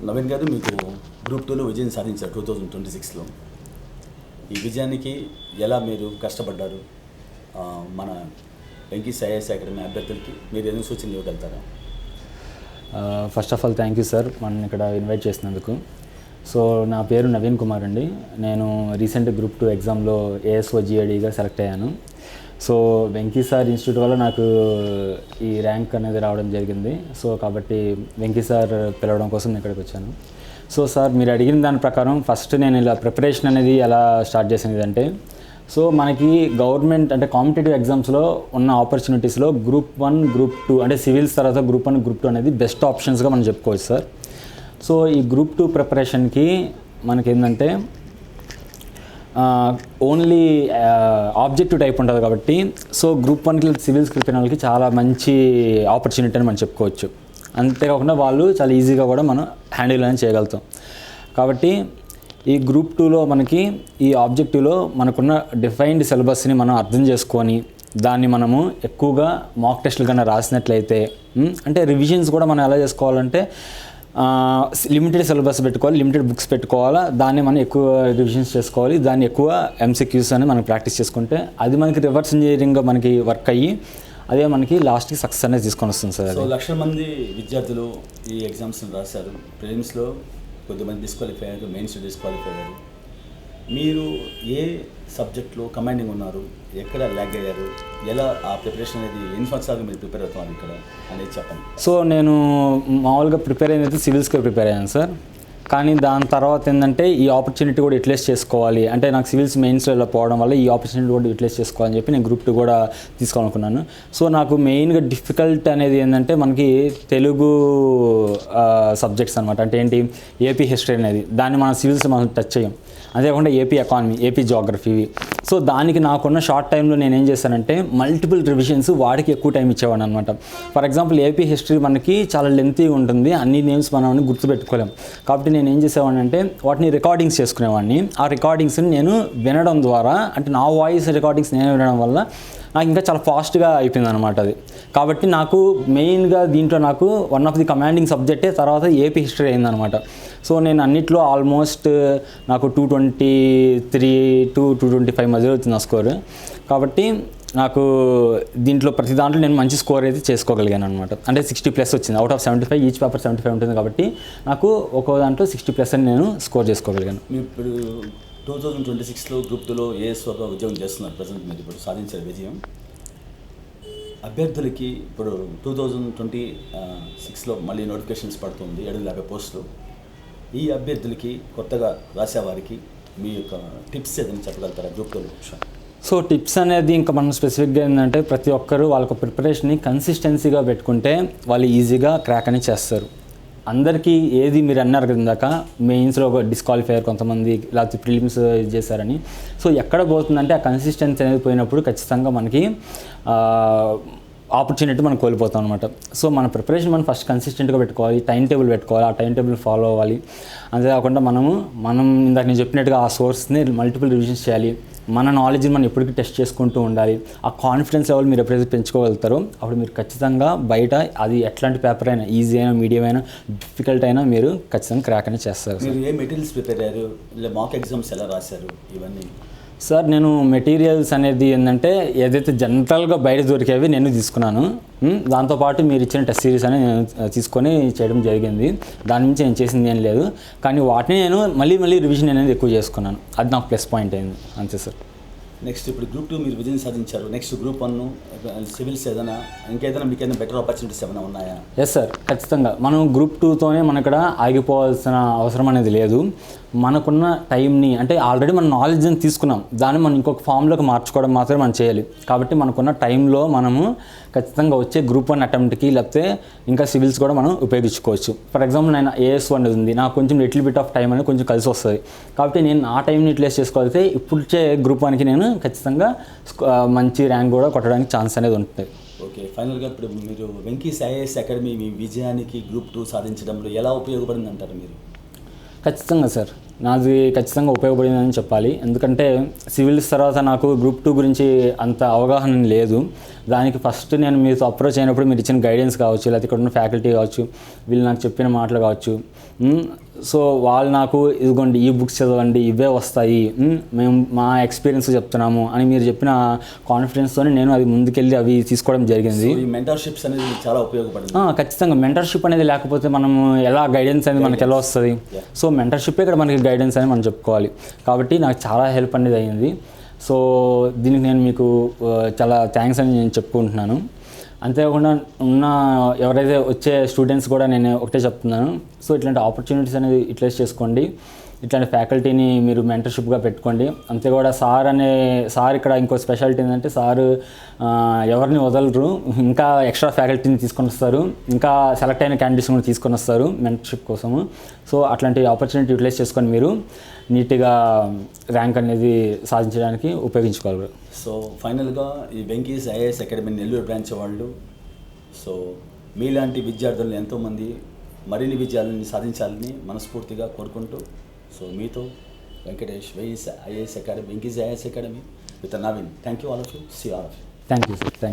నవీన్ గారు, మీకు గ్రూప్ 2లో విజయం సాధించారు 2026లో. ఈ విజయానికి ఎలా మీరు కష్టపడ్డారు? మన వెంకీస్ ఐఏఎస్ అకాడమీ అభ్యర్థులకి మీరు ఏదైనా సూచనలు ఇవ్వగలుగుతారా? First of all thank you sir, మనం ఇక్కడ ఇన్వైట్ చేసినందుకు. సో నా పేరు నవీన్ కుమార్ అండి. నేను రీసెంట్ గ్రూప్ 2 ఎగ్జామ్లో ఏఎస్ఓ జిఏడిగా సెలెక్ట్ అయ్యాను. సో వెంకీ సార్ ఇన్స్టిట్యూట్ వల్ల నాకు ఈ ర్యాంక్ అనేది రావడం జరిగింది. సో కాబట్టి వెంకీ సార్ పిలవడం కోసం నేను ఇక్కడికి వచ్చాను. సో సార్, మీరు అడిగిన దాని ప్రకారం ఫస్ట్ నేను ఇలా ప్రిపరేషన్ అనేది ఎలా స్టార్ట్ చేసినది అంటే, సో మనకి గవర్నమెంట్ అంటే కాంపిటేటివ్ ఎగ్జామ్స్లో ఉన్న ఆపర్చునిటీస్లో గ్రూప్ 1, గ్రూప్ 2 అంటే సివిల్స్ తర్వాత గ్రూప్ 1, గ్రూప్ 2 అనేది బెస్ట్ ఆప్షన్స్గా మనం చెప్పుకోవచ్చు సార్. సో ఈ గ్రూప్ 2 ప్రిపరేషన్కి మనకేంటంటే ఓన్లీ ఆబ్జెక్టివ్ టైప్ ఉంటుంది కాబట్టి, సో గ్రూప్ 1కి సివిల్స్ ప్రిపేర్ వాళ్ళకి చాలా మంచి ఆపర్చునిటీ అని మనం చెప్పుకోవచ్చు. అంతేకాకుండా వాళ్ళు చాలా ఈజీగా కూడా మనం హ్యాండిల్ అనేది చేయగలుగుతాం. కాబట్టి ఈ గ్రూప్ 2లో మనకి ఈ ఆబ్జెక్టివ్లో మనకున్న డిఫైన్డ్ సిలబస్ని మనం అర్థం చేసుకొని దాన్ని మనము ఎక్కువగా మాక్ టెస్టులు కన్నా రాసినట్లయితే, అంటే రివిజన్స్ కూడా మనం ఎలా చేసుకోవాలంటే లిమిటెడ్ సిలబస్ పెట్టుకోవాలి, లిమిటెడ్ బుక్స్ పెట్టుకోవాలా, దాన్ని మనం ఎక్కువ రివిజన్స్ చేసుకోవాలి, దాన్ని ఎక్కువ ఎంసీక్యూస్ అని మనం ప్రాక్టీస్ చేసుకుంటే అది మనకి రివర్స్ ఇంజనీరింగ్గా మనకి వర్క్ అయ్యి అదే మనకి లాస్ట్కి సక్సెస్ అనేది తీసుకొని వస్తుంది సార్. సో లక్షల మంది విద్యార్థులు ఈ ఎగ్జామ్స్ని రాశారు. ప్రిలిమ్స్లో కొద్దిమంది డిస్క్వాలిఫై అయ్యారు, మెయిన్స్ డిస్క్వాలిఫై అయ్యారు. మీరు ఏ సబ్జెక్ట్లో కమాండింగ్ ఉన్నారు, ఎక్కడ ల్యాగ్ అయ్యారు, ఎలా ఆ ప్రిపరేషన్ అనేది ఎన్ని సంవత్సరాలు మీరు ప్రిపేర్ అవుతున్నారు ఇక్కడ అనేది చెప్పండి. సో నేను మామూలుగా ప్రిపేర్ అయినది సివిల్స్కి ప్రిపేర్ అయ్యాను సార్. కానీ దాని తర్వాత ఏంటంటే ఈ ఆపర్చునిటీ కూడా యూటిలైజ్ చేసుకోవాలి, అంటే నాకు సివిల్స్ మెయిన్స్లో ఇలా పోవడం వల్ల ఈ ఆపర్చునిటీ కూడా యూటిలైజ్ చేసుకోవాలని చెప్పి నేను గ్రూప్ 2 కూడా తీసుకోవాలనుకున్నాను. సో నాకు మెయిన్గా డిఫికల్ట్ అనేది ఏంటంటే మనకి తెలుగు సబ్జెక్ట్స్ అనమాట. అంటే ఏంటి, ఏపీ హిస్టరీ అనేది దాన్ని మనం సివిల్స్ మనం టచ్ చేయం. అంతేకాకుండా AP economy, AP geography. So దానికి నాకున్న షార్ట్ టైంలో నేను ఏం చేశానంటే మల్టిపుల్ రివిజన్స్ వాడికి ఎక్కువ టైం ఇచ్చేవాడు అనమాట. ఫర్ ఎగ్జాంపుల్ ఏపీ హిస్టరీ మనకి చాలా లెంతీగా ఉంటుంది, అన్ని నేమ్స్ మనం గుర్తుపెట్టుకోలేం. కాబట్టి నేను ఏం చేసేవాడిని అంటే వాటిని రికార్డింగ్స్ చేసుకునేవాడిని. ఆ రికార్డింగ్స్ని నేను వినడం ద్వారా, అంటే నా వాయిస్ రికార్డింగ్స్ నేను వినడం వల్ల నాకు ఇంకా చాలా ఫాస్ట్గా అయిపోయింది అనమాట అది. కాబట్టి నాకు మెయిన్గా దీంట్లో నాకు వన్ ఆఫ్ ది కమాండింగ్ సబ్జెక్టే తర్వాత ఏపీ హిస్టరీ అయిందనమాట. సో నేను అన్నిట్లో ఆల్మోస్ట్ నాకు 223 to 225 మధ్యలో వచ్చింది నా స్కోర్. కాబట్టి నాకు దీంట్లో ప్రతి దాంట్లో నేను మంచి స్కోర్ అయితే చేసుకోగలిగాను అనమాట. అంటే 60+ వచ్చింది. అవుట్ ఆఫ్ 75, ఈచ్ పేపర్ 75 ఉంటుంది కాబట్టి నాకు ఒక్కో దాంట్లో 60+ అని నేను స్కోర్ చేసుకోగలిగాను. మీరు ఇప్పుడు 2026లో గ్రూప్ 2లో ఏఎస్ఓగా ఉద్యోగం చేస్తున్నారు. ప్రజెంట్ మీరు ఇప్పుడు సాధించారు విజయం. అభ్యర్థులకి ఇప్పుడు 2026లో మళ్ళీ నోటిఫికేషన్స్ పడుతుంది, 750 పోస్టులు. ఈ అభ్యర్థులకి కొత్తగా రాసేవారికి మీ యొక్క టిప్స్ ఏదైనా చెప్పగలుగుతారా గ్రూప్ 2లో? సో టిప్స్ అనేది ఇంకా మనం స్పెసిఫిక్గా ఏంటంటే ప్రతి ఒక్కరు వాళ్ళ ప్రిపరేషన్ని కన్సిస్టెన్సీగా పెట్టుకుంటే వాళ్ళు ఈజీగా క్రాక్ అని చేస్తారు. అందరికీ ఏది మీరు అన్నారు కదా ఇందాక, మెయిన్స్లో ఒక డిస్క్వాలిఫైయర్ కొంతమంది, లేకపోతే ప్రిలిమ్స్ చేశారని. సో ఎక్కడ పోతుందంటే ఆ కన్సిస్టెన్సీ అనేది పోయినప్పుడు ఖచ్చితంగా మనకి ఆపర్చునిటీ మనం కోల్పోతాం అనమాట. సో మన ప్రిపరేషన్ మనం ఫస్ట్ కన్సిస్టెంట్గా పెట్టుకోవాలి, టైం టేబుల్ పెట్టుకోవాలి, ఆ టైం టేబుల్ ఫాలో అవ్వాలి. అంతేకాకుండా మనం ఇందాక నేను చెప్పినట్టుగా ఆ సోర్స్ని మల్టిపుల్ రివిజన్స్ చేయాలి. మన నాలెడ్జ్ని మనం ఎప్పటికీ టెస్ట్ చేసుకుంటూ ఉండాలి. ఆ కాన్ఫిడెన్స్ లెవెల్ మీరు ఎప్పుడైతే పెంచుకోగలుగుతారో అప్పుడు మీరు ఖచ్చితంగా బయట అది ఎట్లాంటి పేపర్ అయినా, ఈజీ అయినా, మీడియం అయినా, డిఫికల్ట్ అయినా మీరు ఖచ్చితంగా క్రాక్ అనేది చేస్తారు. మీరు ఏ మెటీరియల్స్ ప్రిపేర్ అయ్యారు, ఇలా మాక్ ఎగ్జామ్స్ ఎలా రాశారు ఇవన్నీ? సార్ నేను మెటీరియల్స్ అనేది ఏంటంటే ఏదైతే జనరల్గా బయట దొరికేవి నేను తీసుకున్నాను. దాంతోపాటు మీరు ఇచ్చిన టెస్ట్ సిరీస్ అనేది నేను తీసుకొని చేయడం జరిగింది. దాని నుంచి నేను చేసింది ఏం లేదు. కానీ వాటిని నేను మళ్ళీ రివిజన్ అనేది ఎక్కువ చేసుకున్నాను. అది నాకు ప్లస్ పాయింట్ అయింది అంతే సార్. నెక్స్ట్ ఇప్పుడు గ్రూప్ 2 మీరు విజయం సాధించారు. నెక్స్ట్ గ్రూప్ 1 సివిల్స్ ఏదైనా ఇంకేదైనా మీకు ఏదైనా బెటర్ ఆపర్చునిటీస్ ఏమైనా ఉన్నాయా? ఎస్ సార్, ఖచ్చితంగా మనం గ్రూప్ 2తోనే మన ఇక్కడ ఆగిపోవాల్సిన అవసరం అనేది లేదు. మనకున్న టైంని, అంటే ఆల్రెడీ మన నాలెడ్జ్ని తీసుకున్నాం, దాన్ని మనం ఇంకొక ఫామ్లోకి మార్చుకోవడం మాత్రమే మనం చేయాలి. కాబట్టి మనకున్న టైంలో మనము ఖచ్చితంగా వచ్చే గ్రూప్ 1 అటెంప్ట్కి లేకపోతే ఇంకా సివిల్స్ కూడా మనం ఉపయోగించుకోవచ్చు. ఫర్ ఎగ్జాంపుల్ నేను ఏఎస్1 అనేది ఉంది, నాకు కొంచెం లిటిల్ బిట్ ఆఫ్ టైం అనేది కొంచెం కలిసి వస్తుంది. కాబట్టి నేను ఆ టైంని యూటిలైజ్ చేసుకోగలిగితే ఇప్పుడు వచ్చే గ్రూప్ 1కి నేను ఖచ్చితంగా మంచి ర్యాంక్ కూడా కొట్టడానికి ఛాన్స్ అనేది ఉంటుంది. ఓకే, ఫైనల్గా ఇప్పుడు మీరు వెంకీస్ ఐఏఎస్ అకాడమీ మీ విజయానికి గ్రూప్ 2 సాధించడంలో ఎలా ఉపయోగపడింది అంటారు మీరు? ఖచ్చితంగా సార్, నాది ఖచ్చితంగా ఉపయోగపడిందని చెప్పాలి. ఎందుకంటే సివిల్స్ తర్వాత నాకు గ్రూప్ 2 గురించి అంత అవగాహన లేదు. దానికి ఫస్ట్ నేను మీతో అప్రోచ్ అయినప్పుడు మీరు ఇచ్చిన గైడెన్స్ కావచ్చు, లేకపోతే ఇక్కడ ఉన్న ఫ్యాకల్టీ కావచ్చు, వీళ్ళు నాకు చెప్పిన మాటలు కావచ్చు, సో వాళ్ళు నాకు ఇదిగోండి ఈ బుక్స్ చదవండి, ఇవే వస్తాయి, మేము మా ఎక్స్పీరియన్స్ చెప్తున్నాము అని మీరు చెప్పిన కాన్ఫిడెన్స్తోనే నేను అది ముందుకెళ్ళి అవి తీసుకోవడం జరిగింది. ఈ మెంటర్షిప్స్ అనేది చాలా ఉపయోగపడింది. ఖచ్చితంగా మెంటర్షిప్ అనేది లేకపోతే మనం ఎలా గైడెన్స్ అనేది మనకి ఎలా వస్తుంది? సో మెంటర్షిప్ ఇక్కడ మనకి గైడెన్స్ అని మనం చెప్పుకోవాలి. కాబట్టి నాకు చాలా హెల్ప్ అనేది అయ్యింది. సో దీనికి నేను మీకు చాలా థ్యాంక్స్ అని నేను చెప్పుకుంటున్నాను. అంతేకాకుండా ఎవరైతే వచ్చే స్టూడెంట్స్ కూడా నేను ఒకటే చెప్తున్నాను, సో ఇట్లాంటి ఆపర్చునిటీస్ అనేది యూటిలైజ్ చేసుకోండి, ఇట్లాంటి ఫ్యాకల్టీని మీరు మెంటర్షిప్గా పెట్టుకోండి. అంతే కూడా సార్ ఇక్కడ ఇంకో స్పెషాలిటీ ఏంటంటే సార్ ఎవరిని వదలరు, ఇంకా ఎక్స్ట్రా ఫ్యాకల్టీని తీసుకొని వస్తారు, ఇంకా సెలెక్ట్ అయిన క్యాండిడేట్స్ కూడా తీసుకొని వస్తారు మెంటర్షిప్ కోసము. సో అట్లాంటి ఆపర్చునిటీ యూటిలైజ్ చేసుకొని మీరు నీట్గా ర్యాంక్ అనేది సాధించడానికి ఉపయోగించుకోగలరు. సో ఫైనల్గా ఈ Venky's IAS academy Nellore branch వాళ్ళు, సో మీలాంటి విద్యార్థులను ఎంతోమంది మరిన్ని విజయాలని సాధించాలని మనస్ఫూర్తిగా కోరుకుంటూ, సో మీతో Venkatesh, Venky's IAS Academy with Naveen. Thank you all of you. See all of you. Thank you sir. Thank you.